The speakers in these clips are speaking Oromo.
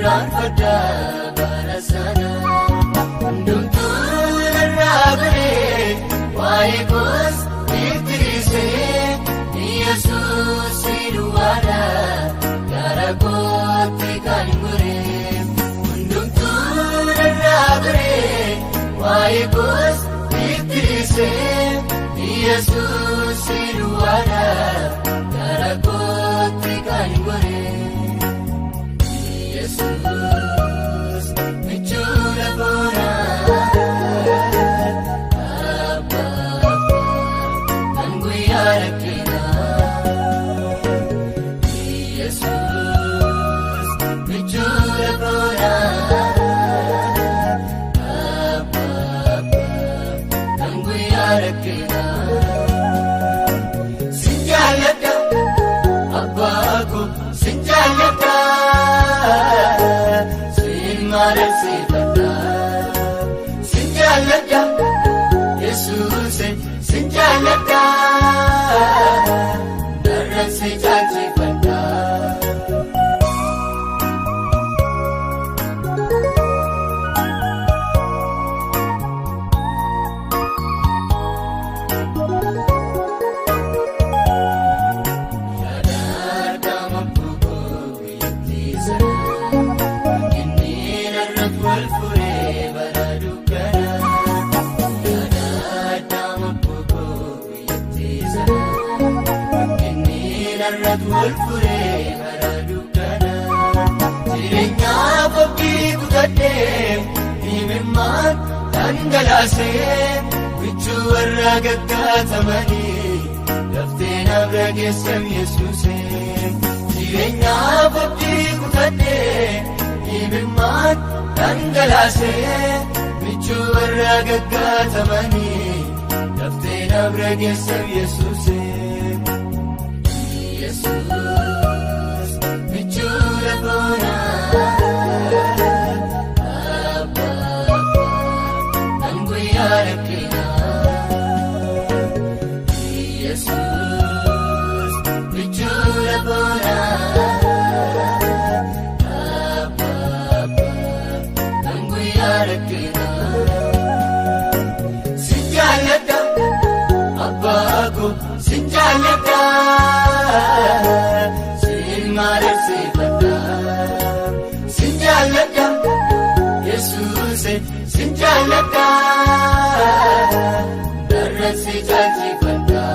irraanfadha bara sana hundumtuu narraa baree waa'ee koos ittise Yesuus duwwaadha gara kootti kan muree hundumtuu narraa baree waa'ee koos ittise Yesuus duwwaadha gara kootti kan muree Yesuus michuudha boonaa Abba kan guyyaa rakkinaa Yesuus michuudha boonaa Abba kan guyyaa rakkinaa sin jaalladha Abbaa ko sin jaalladha sin jaalladha Yesuus sin jaalladha darra si jaalchifadha yaadadhama buukoo biyyattiisa walfuree bara dukkana yaadadhama buukoo biyyattiisa inni narratti walfuree bara dukkana jireenyaaf abdii kutadhee himimmaan dhangalaasee michuu warra gaggaatamanii laftee nabra geessan Yesuusee jireenyaaf abdii kutadhee himimmaan dhangalaasee michuu warra gaggaatamanii laftee nabra geessan Yesuusee Yesuus michuudha boonaa Abba kan guyyaa rakkinaa Yesuus michuudha boonaa sin jaalladha Abbaa ko sin jaalladha sin mareessifadha sin jaalladha Yesuus sin jaalladha darra si jaalchifadha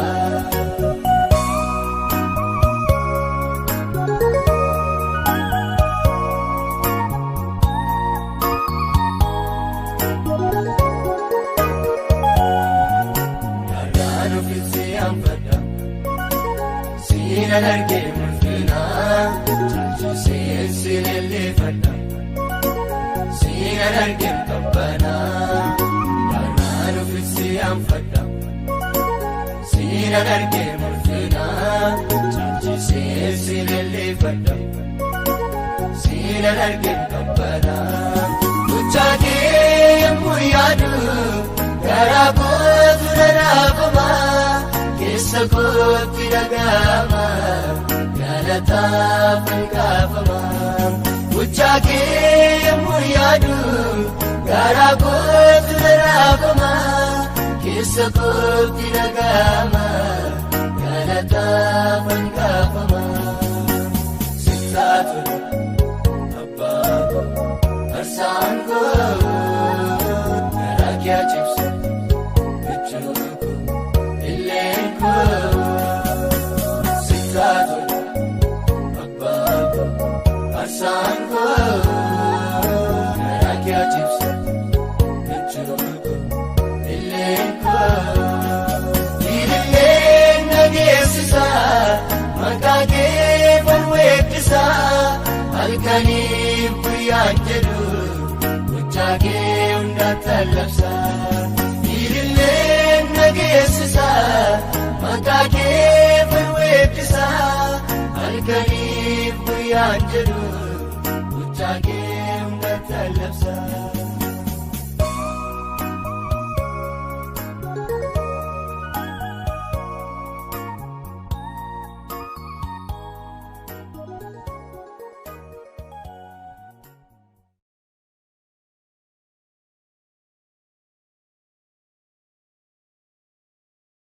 Sinan argee mul'inaa caalchisee sileelleeffadha Sinan argee qabbanaa daanaan ofiisi aanfadha Sinan argee mul'inaa caalchisee sileelleeffadha Sinan argee qabbanaa muchaatee yemmuu yaadu garaa kootu nanaafama keessa kootti dhaga'ama galataaf hanqaafama muchaakee yemmuu yaadu garaa kootti nanaafama keessa kootti dhaga'ama galataaf hanqaafama sittaatu Abbaa ko arsaan koo garaa kee cibsu sittaatu Abbaa ko arsaan koo garaa kee cibsu jechuun koo illeen koo ililleen nageessisa maqaa kee falweeddisa halkaniif guyyaan jedhu gochaa kee hundaa tallabsa